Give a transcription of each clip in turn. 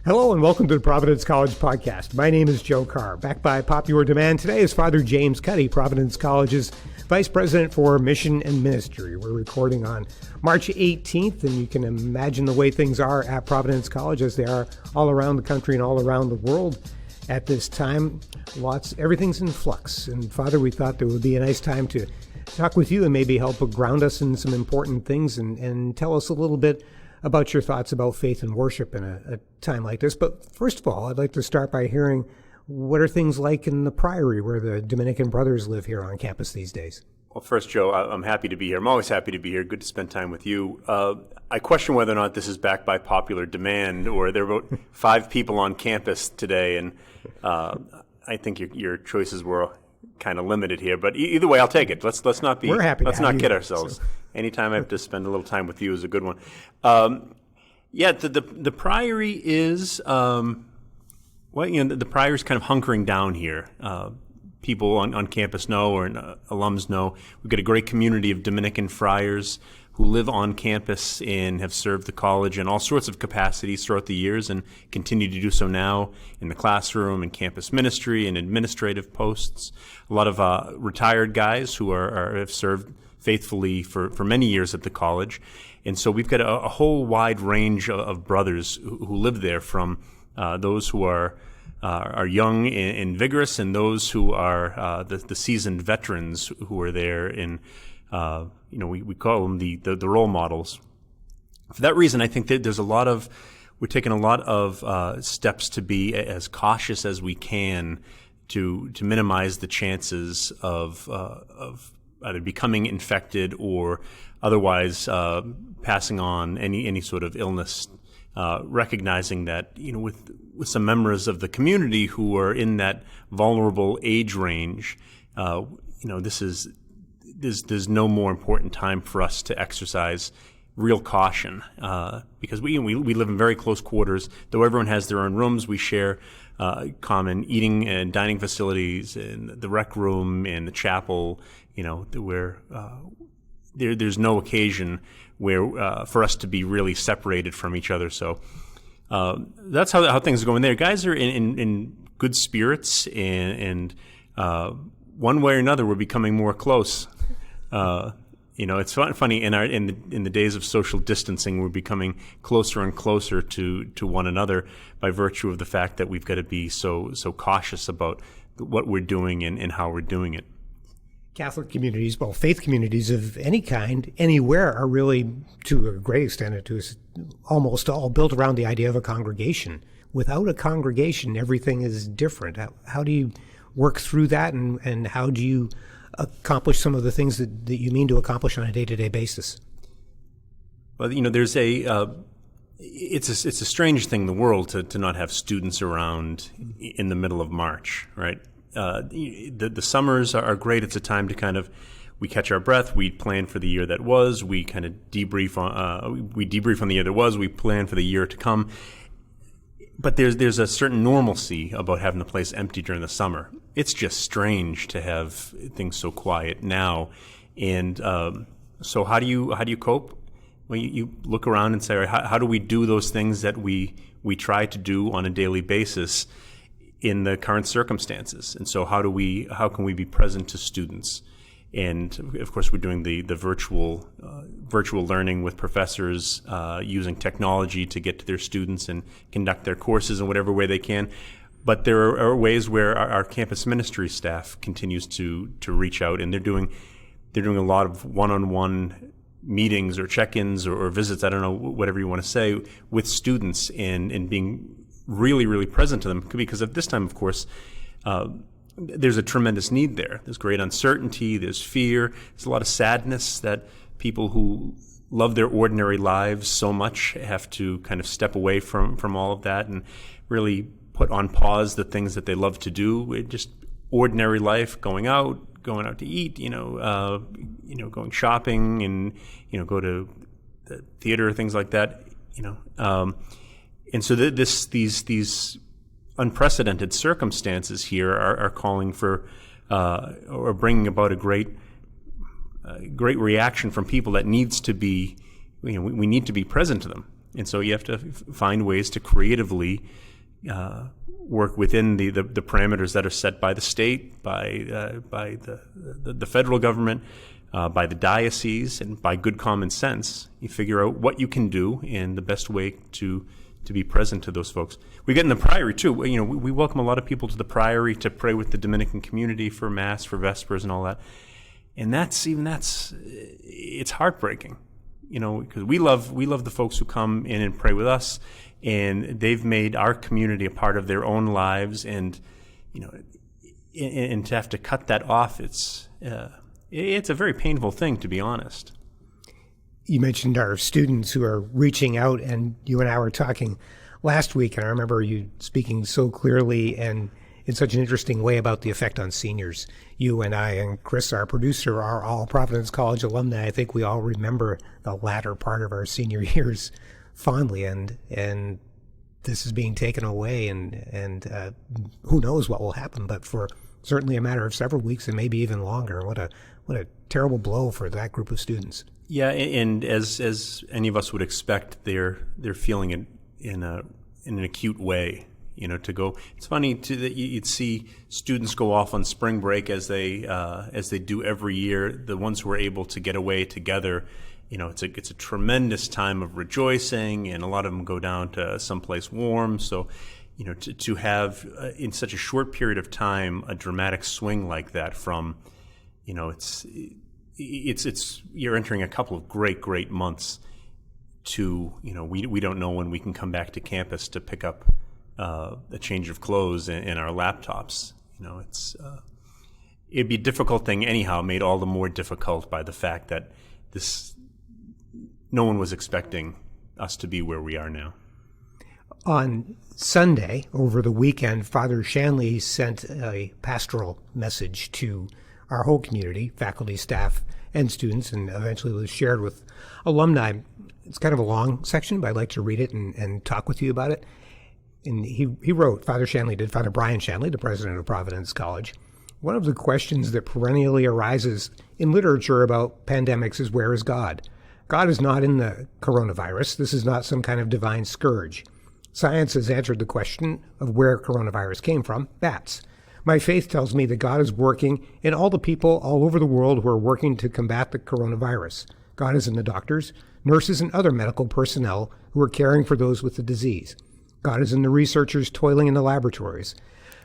Hello and welcome to the Providence College Podcast. My name is Joe Carr. Back by popular demand today is Father James Cuddy, Providence College's Vice President for Mission and Ministry. We're recording on March 18th, and you can imagine the way things are at Providence College as they are all around the country and all around the world at this time. Everything's in flux. And Father, we thought there would be a nice time to talk with you and maybe help ground us in some important things and tell us a little bit about your thoughts about faith and worship in a time like this. But first of all, I'd like to start by hearing, what are things like in the Priory where the Dominican brothers live here on campus these days? Well, first, Joe, I'm happy to be here. I'm always happy to be here. Good to spend time with you. I question whether or not this is backed by popular demand, or there were about 5 people on campus today, and I think your choices were kind of limited here. But either way, I'll take it. Let's not be. We're happy. Let's not kid ourselves. So. Anytime I have to spend a little time with you is a good one. The Priory is the Priory is kind of hunkering down here. People on campus know, or alums know, we've got a great community of Dominican friars who live on campus and have served the college in all sorts of capacities throughout the years and continue to do so now in the classroom and campus ministry and administrative posts. A lot of retired guys who have served faithfully for many years at the college. And so we've got a whole wide range of brothers who live there, from those who are young and vigorous, and those who are the seasoned veterans who are there in, we call them the role models. For that reason, I think that we're taking a lot of steps to be as cautious as we can to minimize the chances of either becoming infected or otherwise passing on any sort of illness, recognizing that, with some members of the community who are in that vulnerable age range, there's no more important time for us to exercise real caution, because we live in very close quarters. Though everyone has their own rooms, we share common eating and dining facilities, and the rec room and the chapel. Where there's no occasion where for us to be really separated from each other. So that's how things are going there. Guys are in good spirits, and one way or another, we're becoming more close. It's funny in the days of social distancing, we're becoming closer and closer to one another by virtue of the fact that we've got to be so cautious about what we're doing and how we're doing it. Catholic communities, faith communities of any kind, anywhere, are really, to a great extent, almost all built around the idea of a congregation. Without a congregation, everything is different. How do you work through that, and how do you accomplish some of the things that you mean to accomplish on a day-to-day basis? Well, there's it's a strange thing in the world to not have students around in the middle of March, right? The summers are great. It's a time to we catch our breath. We plan for the year that was. We kind of debrief on the year that was. We plan for the year to come. But there's a certain normalcy about having the place empty during the summer. It's just strange to have things so quiet now. And so how do you cope? Well, you look around and say, all right, how do we do those things that we try to do on a daily basis in the current circumstances? And so how can we be present to students? And of course, we're doing the virtual learning with professors, using technology to get to their students and conduct their courses in whatever way they can. But there are ways where our campus ministry staff continues to reach out, and they're doing a lot of one-on-one meetings or check-ins or visits, I don't know, whatever you want to say, with students, and being really, really present to them, because at this time, of course, there's a tremendous need there. There's great uncertainty, there's fear, there's a lot of sadness that people who love their ordinary lives so much have to kind of step away from all of that and really put on pause the things that they love to do. Just ordinary life, going out to eat, going shopping, and go to the theater, things like that, and so these unprecedented circumstances here are calling for or bringing about a great reaction from people that needs to be, we need to be present to them. And so you have to find ways to creatively work within the parameters that are set by the state, by the federal government, by the diocese, and by good common sense. You figure out what you can do and the best way to be present to those folks. We get in the Priory too. We welcome a lot of people to the Priory to pray with the Dominican community for Mass, for Vespers, and all that. And it's heartbreaking, because we love the folks who come in and pray with us, and they've made our community a part of their own lives, and and to have to cut that off, it's a very painful thing, to be honest. You mentioned our students who are reaching out, and you and I were talking last week, and I remember you speaking so clearly and in such an interesting way about the effect on seniors. You and I and Chris, our producer, are all Providence College alumni. I think we all remember the latter part of our senior years fondly, and this is being taken away, and who knows what will happen, but for certainly a matter of several weeks and maybe even longer. What a terrible blow for that group of students. Yeah, and as any of us would expect, they're feeling it in an acute way. To go. It's funny that you'd see students go off on spring break as they do every year. The ones who are able to get away together, it's a tremendous time of rejoicing, and a lot of them go down to someplace warm. So, to have in such a short period of time a dramatic swing like that from, it's you're entering a couple of great months to, we don't know when we can come back to campus to pick up a change of clothes and our laptops. It'd be a difficult thing anyhow, made all the more difficult by the fact that no one was expecting us to be where we are now. On Sunday, over the weekend, Father Shanley sent a pastoral message to our whole community, faculty, staff, and students, and eventually was shared with alumni. It's kind of a long section, but I'd like to read it and talk with you about it. And he wrote, Father Brian Shanley, the president of Providence College, one of the questions that perennially arises in literature about pandemics is, where is God? God is not in the coronavirus. This is not some kind of divine scourge. Science has answered the question of where coronavirus came from, bats. My faith tells me that God is working in all the people all over the world who are working to combat the coronavirus. God is in the doctors, nurses, and other medical personnel who are caring for those with the disease. God is in the researchers toiling in the laboratories.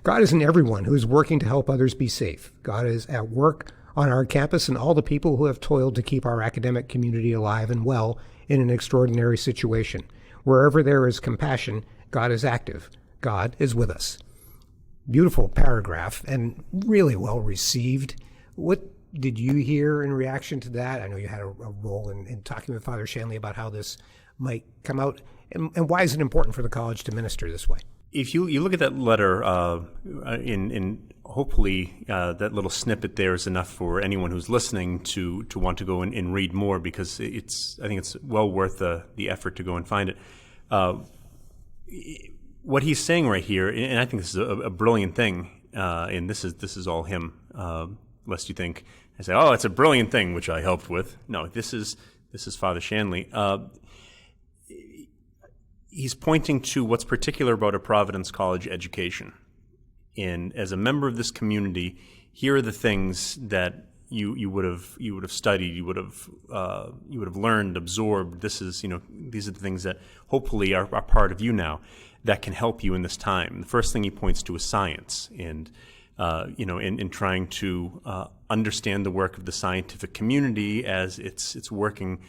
God is in everyone who is working to help others be safe. God is at work on our campus and all the people who have toiled to keep our academic community alive and well in an extraordinary situation. Wherever there is compassion, God is active. God is with us. Beautiful paragraph and really well received. What did you hear in reaction to that? I know you had a role in talking with Father Shanley about how this might come out. And why is it important for the college to minister this way? If you look at that letter, in hopefully that little snippet there is enough for anyone who's listening to want to go and read more, because I think it's well worth the effort to go and find it. What he's saying right here, and I think this is a brilliant thing, and this is all him. Lest you think I say, oh, it's a brilliant thing, which I helped with. No, this is Father Shanley. He's pointing to what's particular about a Providence College education. And as a member of this community, here are the things that you would have studied, you would have learned, absorbed. These are the things that hopefully are part of you now that can help you in this time. The first thing he points to is science, and in trying to understand the work of the scientific community as it's working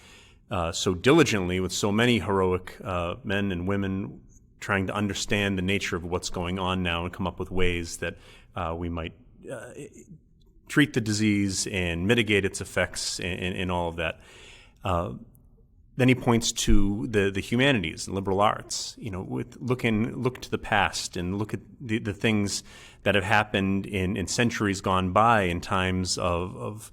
so diligently with so many heroic men and women trying to understand the nature of what's going on now and come up with ways that we might treat the disease and mitigate its effects and all of that. Then he points to the humanities and liberal arts. Look to the past and look at the things that have happened in centuries gone by in times of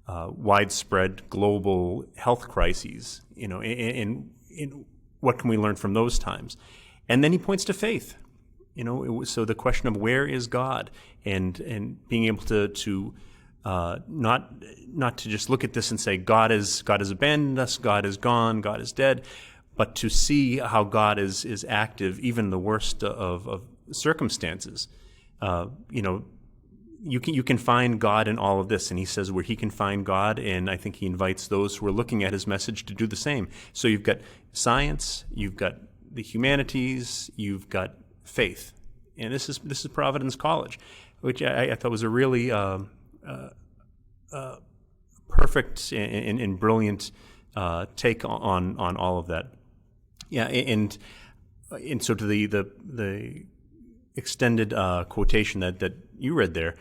widespread global health crises. And what can we learn from those times? And then he points to faith. So the question of where is God, and being able to not to just look at this and say God has abandoned us, God is gone, God is dead, but to see how God is active, even in the worst of circumstances. You can find God in all of this, and he says where he can find God, and I think he invites those who are looking at his message to do the same. So you've got science, you've got the humanities, you've got faith, and this is Providence College, which I thought was a really perfect and brilliant take on all of that. Yeah, and so to the extended quotation that you read there,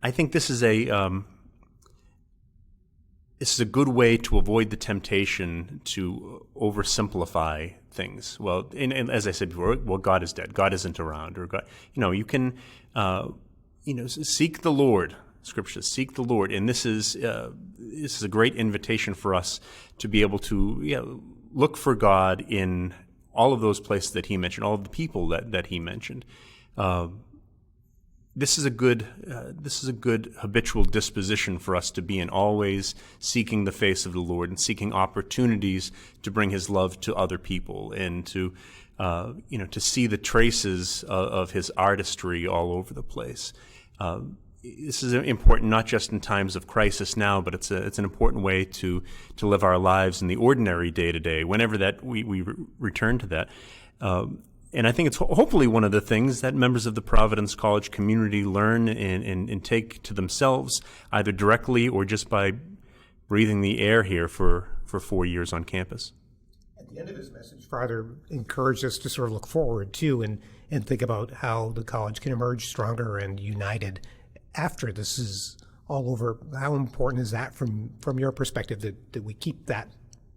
I think this is a good way to avoid the temptation to oversimplify things. Well, and as I said before, well, God is dead. God isn't around, or God. You can seek the Lord. Scripture, seek the Lord, and this is a great invitation for us to be able to look for God in all of those places that he mentioned, all of the people that he mentioned. This is a good habitual disposition for us to be in, always seeking the face of the Lord and seeking opportunities to bring his love to other people, and to see the traces of his artistry all over the place. This is important not just in times of crisis now, but it's an important way to live our lives in the ordinary day-to-day, whenever that we return to that. And I think it's hopefully one of the things that members of the Providence College community learn and take to themselves, either directly or just by breathing the air here for 4 years on campus. At the end of his message, Father encouraged us to sort of look forward, too, and think about how the college can emerge stronger and united after this is all over. How important is that from your perspective that we keep that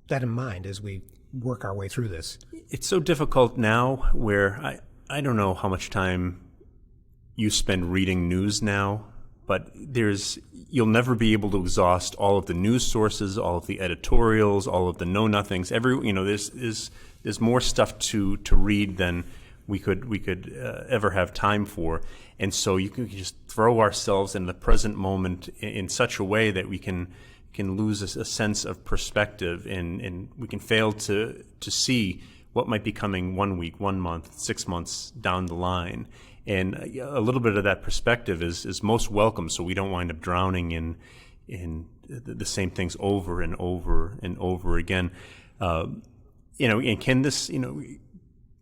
in mind as we work our way through this? It's so difficult now, where I don't know how much time you spend reading news now, but you'll never be able to exhaust all of the news sources, all of the editorials, all of the know-nothings. There's more stuff to read than we could ever have time for, and so you can just throw ourselves in the present moment in such a way that we can lose a sense of perspective, and we can fail to see what might be coming 1 week, 1 month, 6 months down the line. And a little bit of that perspective is most welcome, so we don't wind up drowning in the same things over and over and over again. And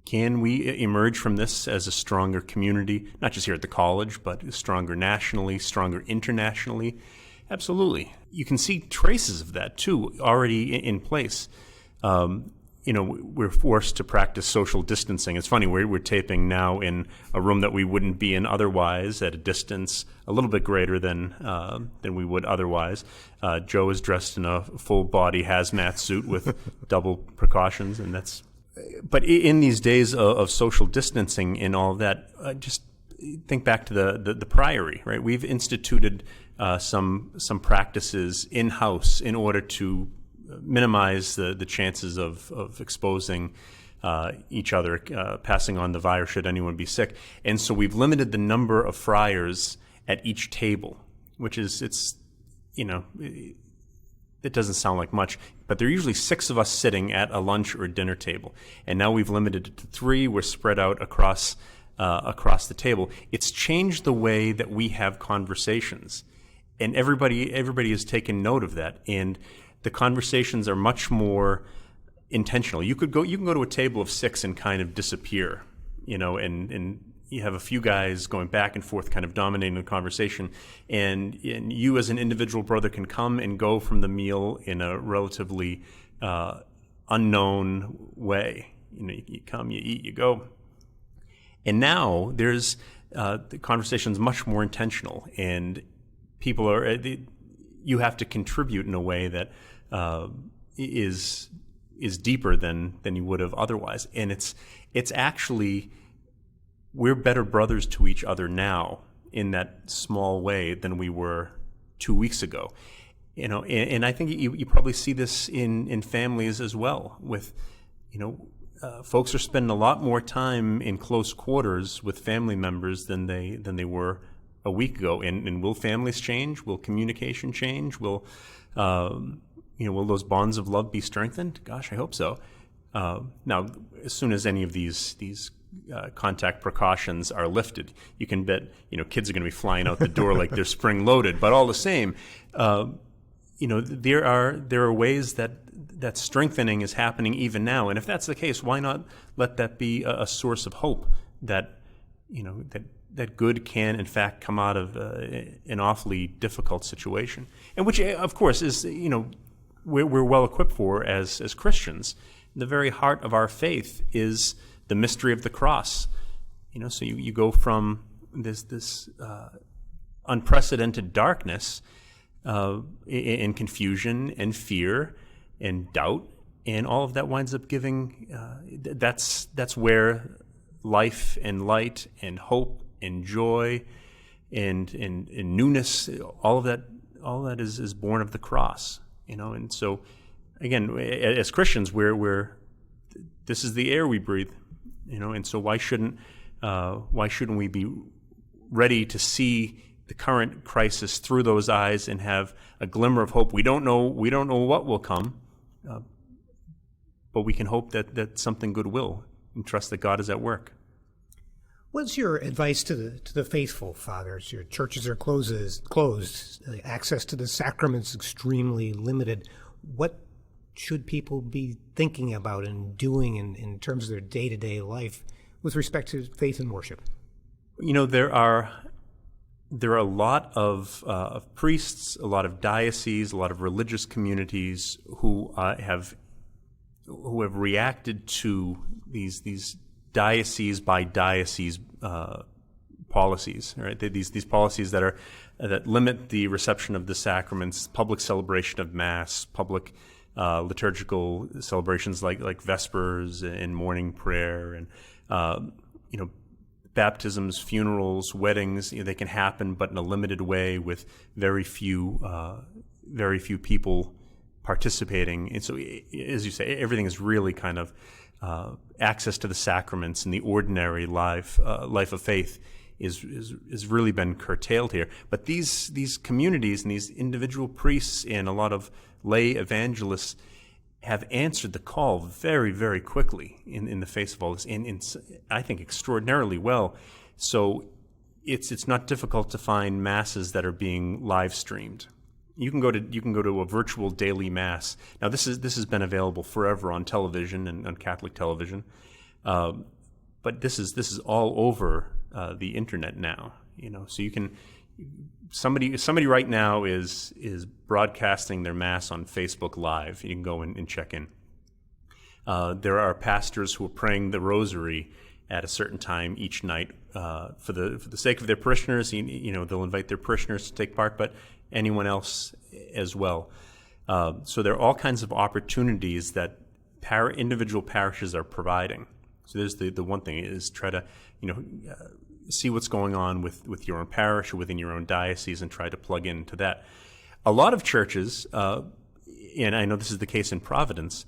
can we emerge from this as a stronger community, not just here at the college, but stronger nationally, stronger internationally? Absolutely. You can see traces of that, too, already in place. We're forced to practice social distancing. It's funny, we're taping now in a room that we wouldn't be in otherwise, at a distance a little bit greater than we would otherwise. Joe is dressed in a full-body hazmat suit with double precautions, and that's... But in these days of social distancing and all of that, just think back to the priory, right? We've instituted some practices in-house in order to minimize the chances of exposing each other, passing on the virus should anyone be sick. And so we've limited the number of friars at each table, which is, it doesn't sound like much, but there are usually 6 of us sitting at a lunch or dinner table. And now we've limited it to 3. We're spread out across the table. It's changed the way that we have conversations. And everybody has taken note of that. And the conversations are much more intentional. You can go to a table of 6 and kind of disappear, and you have a few guys going back and forth, kind of dominating the conversation, and you as an individual brother can come and go from the meal in a relatively unknown way. You come, you eat, you go. And now there's the conversation's much more intentional, and people you have to contribute in a way that is deeper than you would have otherwise. And it's actually, we're better brothers to each other now in that small way than we were 2 weeks ago. And I think you probably see this in families as well. With folks are spending a lot more time in close quarters with family members than they were a week ago. And will families change? Will communication change? Will those bonds of love be strengthened? Gosh, I hope so. Now, as soon as any of these contact precautions are lifted, you can bet kids are going to be flying out the door like they're spring loaded. But all the same, there are ways that strengthening is happening even now. And if that's the case, why not let that be a source of hope that that good can in fact come out of an awfully difficult situation, and which of course is we're well equipped for as Christians. The very heart of our faith is the mystery of the cross. So you go from this unprecedented darkness in confusion and fear and doubt, and all of that winds up giving. That's where life and light and hope and joy and newness, all of that is born of the cross. And so again, as Christians, we're this is the air we breathe, and so why shouldn't we be ready to see the current crisis through those eyes and have a glimmer of hope? We don't know what will come, but we can hope that something good will, and trust that God is at work. What's your advice to the faithful, fathers? Your churches are closed. Access to the sacraments extremely limited. What should people be thinking about and doing in terms of their day-to-day life with respect to faith and worship? There are a lot of priests, a lot of dioceses, a lot of religious communities who have reacted to these diocese by diocese policies, right? These policies that limit the reception of the sacraments, public celebration of Mass, public liturgical celebrations like Vespers and morning prayer, and baptisms, funerals, weddings. They can happen, but in a limited way with very few people participating. And so, as you say, everything is really kind of access to the sacraments and the ordinary life of faith is really been curtailed here. But these communities and these individual priests and a lot of lay evangelists have answered the call very, very quickly in the face of all this, and I think extraordinarily well. So it's not difficult to find masses that are being live streamed. You can go to a virtual daily mass. Now this has been available forever on television and on Catholic television, but this is all over the internet now. So you can somebody right now is broadcasting their mass on Facebook Live. You can go and check in. There are pastors who are praying the Rosary at a certain time each night for the sake of their parishioners. They'll invite their parishioners to take part, but anyone else as well. So there are all kinds of opportunities that individual parishes are providing. So there's the one thing is try to see what's going on with your own parish or within your own diocese and try to plug into that. A lot of churches, and I know this is the case in Providence,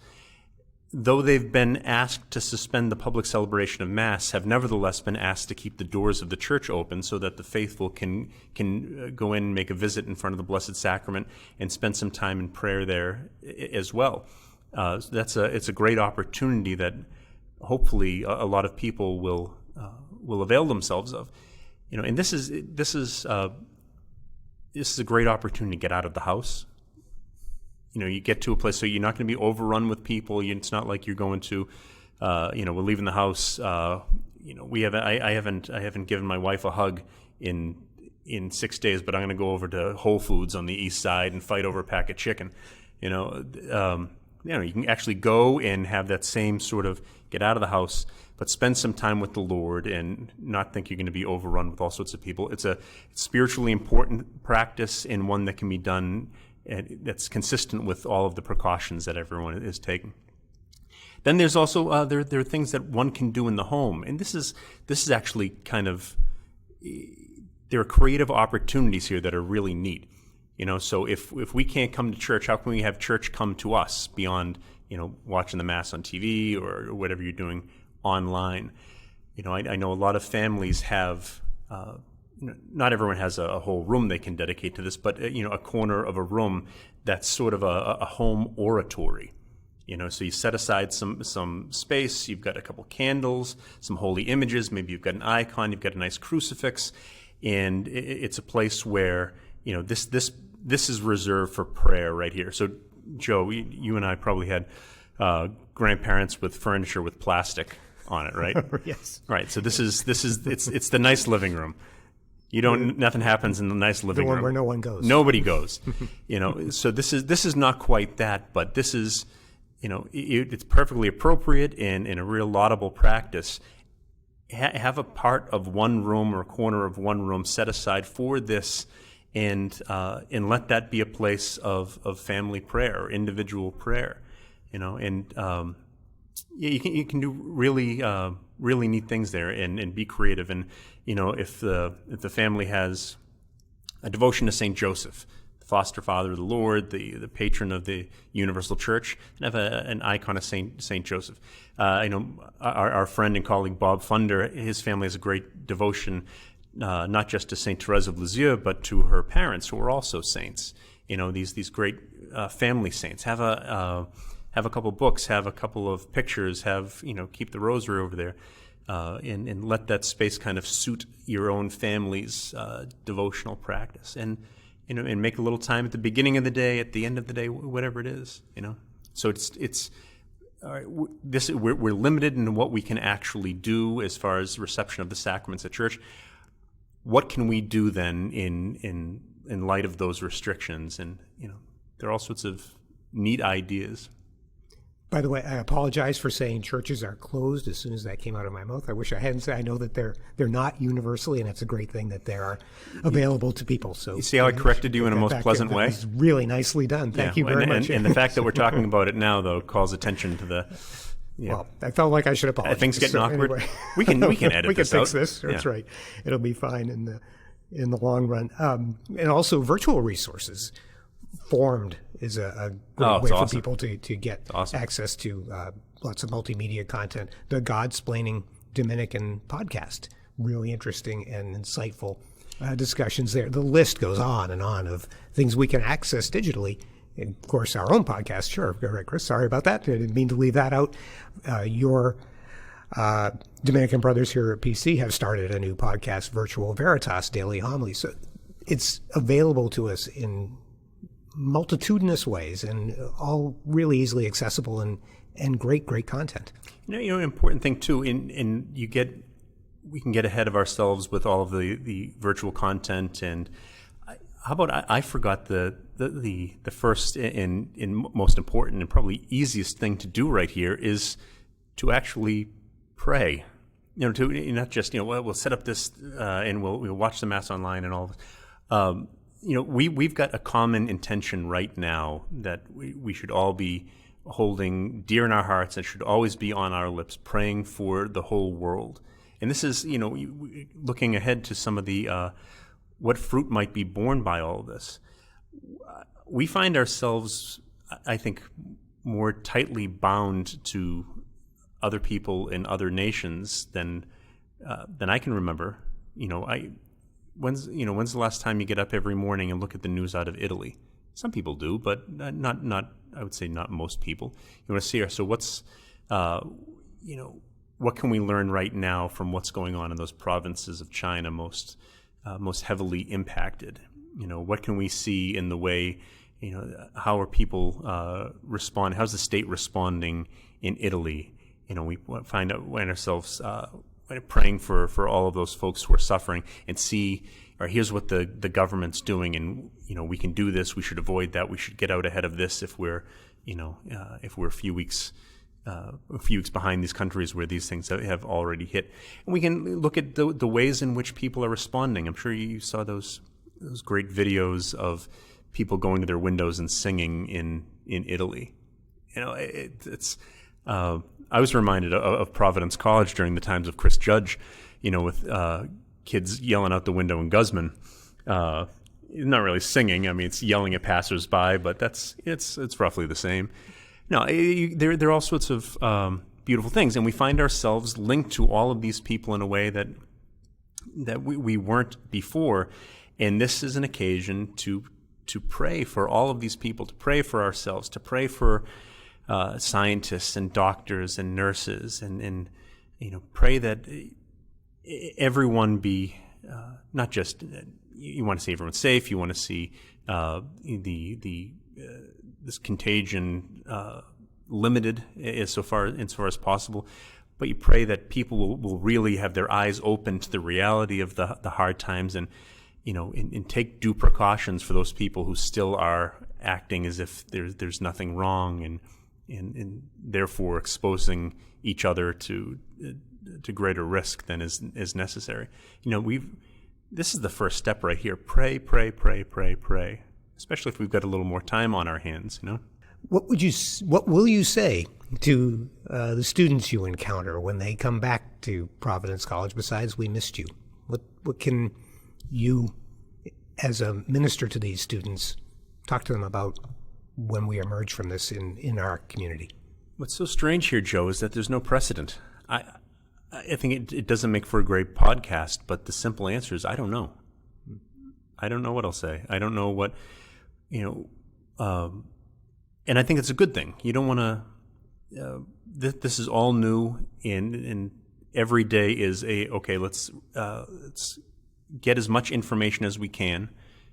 though they've been asked to suspend the public celebration of Mass, have nevertheless been asked to keep the doors of the church open so that the faithful can go in and make a visit in front of the Blessed Sacrament and spend some time in prayer there as well. So it's a great opportunity that hopefully a lot of people will avail themselves of. And this is a great opportunity to get out of the house. You get to a place so you're not going to be overrun with people. It's not like you're going to, we're leaving the house. I haven't given my wife a hug in 6 days, but I'm going to go over to Whole Foods on the east side and fight over a pack of chicken. You can actually go and have that same sort of get out of the house, but spend some time with the Lord and not think you're going to be overrun with all sorts of people. It's a spiritually important practice and one that can be done that's consistent with all of the precautions that everyone is taking. Then there's also there are things that one can do in the home, and this is actually kind of there are creative opportunities here that are really neat. So if we can't come to church, how can we have church come to us beyond watching the Mass on TV or whatever you're doing online? I know a lot of families have. Not everyone has a whole room they can dedicate to this, but a corner of a room that's sort of a home oratory. So you set aside some space. You've got a couple candles, some holy images. Maybe you've got an icon. You've got a nice crucifix, and it's a place where this is reserved for prayer right here. So, Joe, you and I probably had grandparents with furniture with plastic on it, right? Yes. Right. So it's the nice living room. Nothing happens in the nice living room. The one where no one goes. Nobody goes. So this is not quite that, but this is, it's perfectly appropriate and a real laudable practice. Have a part of one room or a corner of one room set aside for this, and let that be a place of family prayer or individual prayer. You can do really neat things there and be creative. And if the family has a devotion to Saint Joseph, the foster father of the Lord, the patron of the Universal Church, and have an icon of Saint Joseph. Our friend and colleague Bob Funder, his family has a great devotion, not just to Saint Therese of Lisieux, but to her parents, who are also saints. These great family saints. Have a couple books, have a couple of pictures, keep the rosary over there, and let that space kind of suit your own family's devotional practice, and make a little time at the beginning of the day, at the end of the day, whatever it is. So it's all right. We're limited in what we can actually do as far as reception of the sacraments at church. What can we do then in light of those restrictions? And there are all sorts of neat ideas. By the way, I apologize for saying churches are closed as soon as that came out of my mouth. I wish I hadn't said. I know that they're not universally, and it's a great thing that they are available to people. So you see how I corrected you in a most pleasant way? It's really nicely done. Thank you very much. And the fact that we're talking about it now, though, calls attention to the. Yeah. Well, I felt like I should apologize. Things getting awkward. Anyway. We can edit this out. We can fix this. That's right. It'll be fine in the long run. And also virtual resources. Formed is a great way for people to get access to lots of multimedia content. The Godsplaining Dominican podcast, really interesting and insightful discussions there. The list goes on and on of things we can access digitally. And of course, our own podcast, sure. Right, Chris, sorry about that. I didn't mean to leave that out. Your Dominican brothers here at PC have started a new podcast, Virtual Veritas Daily Homily. So it's available to us in multitudinous ways and all really easily accessible and great content. An important thing too, we can get ahead of ourselves with all of the virtual content. And how about I forgot the first and most important and probably easiest thing to do right here is to actually pray. To not just we'll set up this and we'll watch the Mass online and all this. We've got a common intention right now that we should all be holding dear in our hearts and should always be on our lips, praying for the whole world. And this is, looking ahead to some of the what fruit might be born by all of this. We find ourselves, I think, more tightly bound to other people in other nations than I can remember. When's the last time you get up every morning and look at the news out of Italy? Some people do, but not. I would say not most people. You want to see. So what's, what can we learn right now from what's going on in those provinces of China most heavily impacted? What can we see in the way, how are people respond? How's the state responding in Italy? We find ourselves praying for all of those folks who are suffering and see, or here's what the government's doing, and we can do this. We should avoid that. We should get out ahead of this if we're a few weeks behind these countries where these things have already hit. And we can look at the ways in which people are responding. I'm sure you saw those great videos of people going to their windows and singing in Italy. It's. I was reminded of Providence College during the times of Chris Judge, with kids yelling out the window in Guzman. Not really singing. I mean, it's yelling at passersby, but it's roughly the same. No, there are all sorts of beautiful things, and we find ourselves linked to all of these people in a way that we weren't before. And this is an occasion to pray for all of these people, to pray for ourselves, to pray for scientists and doctors and nurses, and pray that everyone be not just you want to see everyone safe. You want to see this contagion limited as far as possible. But you pray that people will really have their eyes open to the reality of the hard times, and take due precautions for those people who still are acting as if there's nothing wrong, and therefore exposing each other to greater risk than is necessary. This is the first step right here. Pray, pray, pray, pray, pray. Especially if we've got a little more time on our hands. What will you say to the students you encounter when they come back to Providence College? Besides, we missed you. What can you, as a minister to these students, talk to them about when we emerge from this in our community? What's so strange here, Joe, is that there's no precedent. I think it doesn't make for a great podcast, but the simple answer is I don't know. I don't know what I'll say. I don't know what, and I think it's a good thing. You don't want to, this is all new, and every day is okay, let's get as much information as we can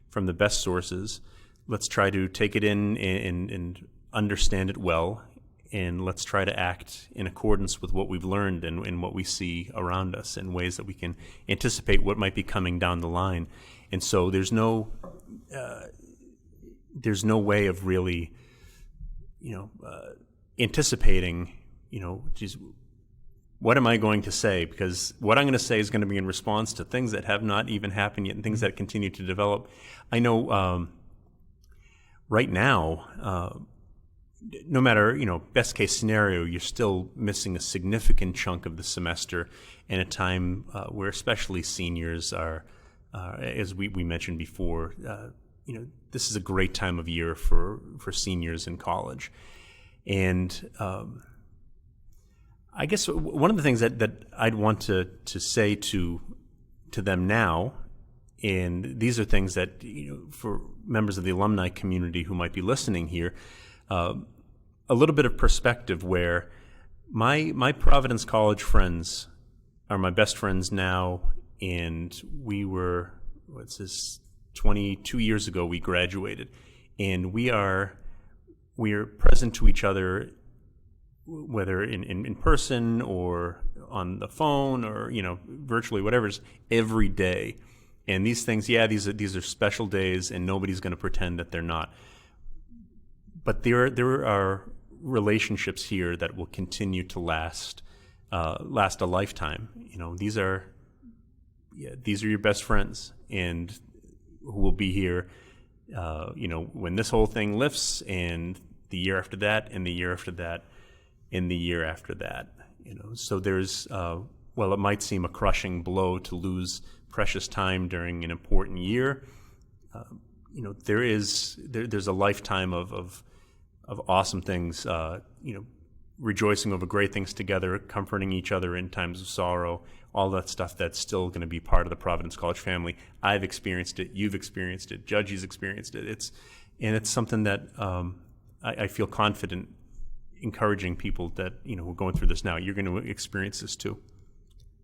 from the best sources. Let's try to take it in and understand it well, and let's try to act in accordance with what we've learned and what we see around us in ways that we can anticipate what might be coming down the line. And so there's no way of really, anticipating, geez, what am I going to say? Because what I'm going to say is going to be in response to things that have not even happened yet and things that continue to develop. I know right now, no matter, best case scenario, you're still missing a significant chunk of the semester in a time where especially seniors are, as we mentioned before, this is a great time of year for seniors in college. And I guess one of the things that I'd want to say to them now, and these are things that, for members of the alumni community who might be listening here, a little bit of perspective where my Providence College friends are my best friends now, and we were, 22 years ago we graduated, and we're present to each other, whether in person or on the phone or virtually, whatever's, every day. And these things, these are special days, and nobody's going to pretend that they're not. But there are relationships here that will continue to last a lifetime. These are your best friends, and who will be here, when this whole thing lifts, and the year after that, and the year after that, and the year after that. So there's it might seem a crushing blow to lose precious time during an important year. There's a lifetime of awesome things, rejoicing over great things together, comforting each other in times of sorrow, all that stuff that's still going to be part of the Providence College family. I've experienced it. You've experienced it. Judgy's experienced it. It's something that I feel confident encouraging people that, who are going through this now. You're going to experience this too.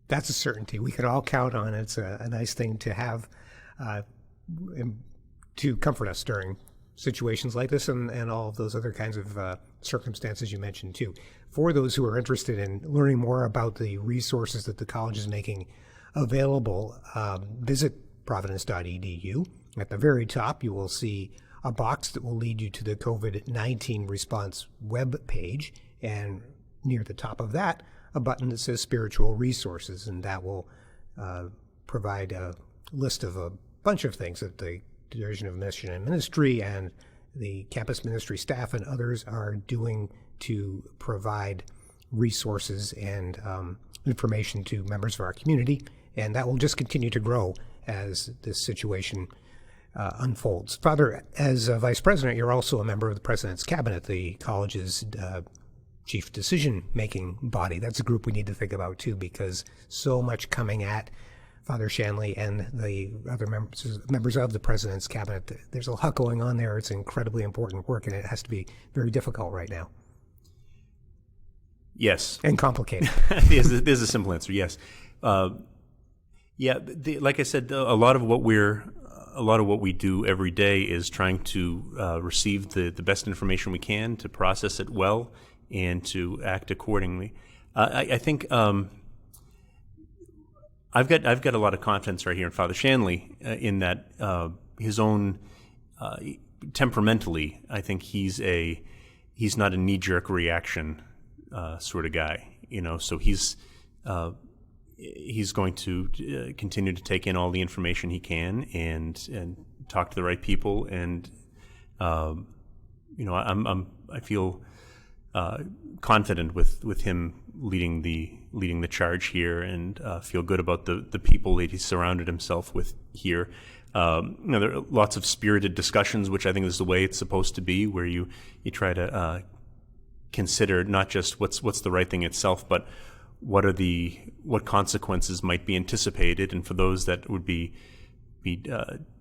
That's a certainty. We could all count on it. It's a nice thing to have to comfort us during situations like this and all of those other kinds of circumstances you mentioned too. For those who are interested in learning more about the resources that the college is making available, visit providence.edu. At the very top, you will see a box that will lead you to the COVID-19 response web page, and near the top of that, a button that says Spiritual Resources, and that will provide a list of a bunch of things that the Division of Mission and Ministry and the campus ministry staff and others are doing to provide resources and information to members of our community, and that will just continue to grow as this situation unfolds. Father, as a vice president, you're also a member of the president's cabinet, the college's chief decision-making body. That's a group we need to think about too, because so much coming at Father Shanley and the other members of the president's cabinet. There's a lot going on there. It's incredibly important work, and it has to be very difficult right now. Yes. And complicated. There's a simple answer. Yes. Like I said, a lot of what we do every day is trying to receive the best information we can, to process it well, and to act accordingly. I think I've got a lot of confidence right here in Father Shanley in that his own temperamentally, I think he's not a knee-jerk reaction sort of guy, So he's going to continue to take in all the information he can and talk to the right people, and I feel confident with him leading the charge here, and feel good about the people that he's surrounded himself with here. There are lots of spirited discussions, which I think is the way it's supposed to be, where you try to consider not just what's the right thing itself, but what consequences might be anticipated, and for those that would be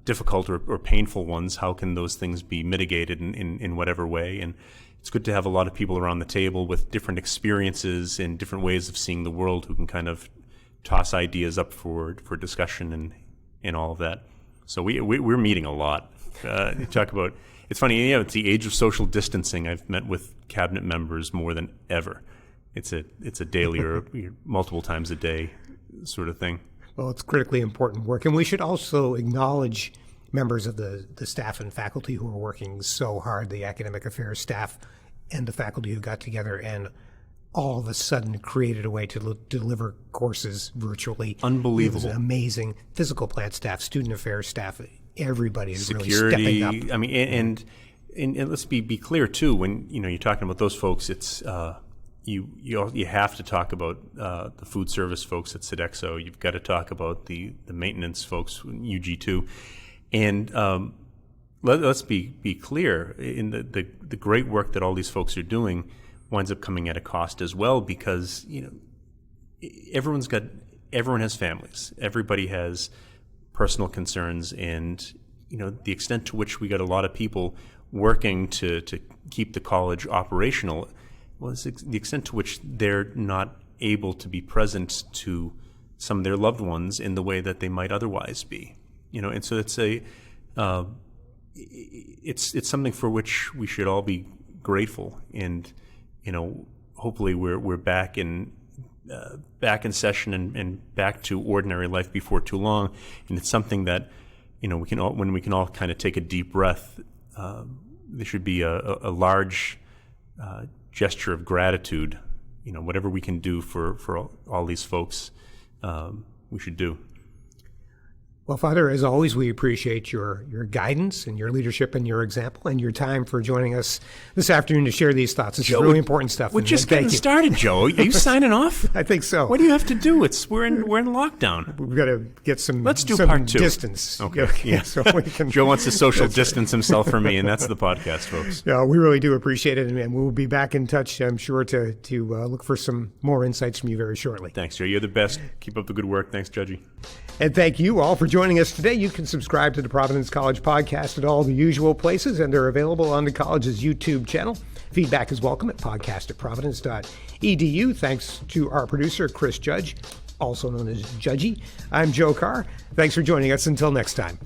difficult or painful ones, how can those things be mitigated in whatever way? And it's good to have a lot of people around the table with different experiences and different ways of seeing the world, who can kind of toss ideas up for discussion and all of that. So we're meeting a lot. You talk about, it's funny, it's the age of social distancing. I've met with cabinet members more than ever. It's a daily or multiple times a day sort of thing. Well, it's critically important work. And we should also acknowledge members of the staff and faculty who are working so hard, the academic affairs staff and the faculty who got together and all of a sudden created a way to deliver courses virtually. Unbelievable. It was amazing. Physical plant staff, student affairs staff, everybody is Security, really stepping up. I mean, and let's be clear too. When you're talking about those folks, it's you have to talk about the food service folks at Sodexo. You've got to talk about the maintenance folks in UG2, and let's be clear. In the great work that all these folks are doing winds up coming at a cost as well, because everyone has families. Everybody has personal concerns, and the extent to which we got a lot of people working to keep the college operational was the extent to which they're not able to be present to some of their loved ones in the way that they might otherwise be. And so it's something for which we should all be grateful, and hopefully we're back in session and back to ordinary life before too long. And it's something that when we can all kind of take a deep breath, there should be a large gesture of gratitude. Whatever we can do for all these folks, we should do. Well, Father, as always, we appreciate your guidance and your leadership and your example and your time for joining us this afternoon to share these thoughts. It's really important stuff. We're just getting started, Joe. Are you signing off? I think so. What do you have to do? We're in lockdown. We've got to get some. Let's do part 2. Distance. Okay. Yeah. So we can, Joe wants to social distance himself from me, and that's the podcast, folks. Yeah, we really do appreciate it, and we'll be back in touch, I'm sure, to look for some more insights from you very shortly. Thanks, Joe. You're the best. Keep up the good work. Thanks, Judgy. And thank you all for joining us today. You can subscribe to the Providence College podcast at all the usual places, and they're available on the college's YouTube channel. Feedback is welcome at podcast@providence.edu. Thanks to our producer, Chris Judge, also known as Judgy. I'm Joe Carr. Thanks for joining us. Until next time.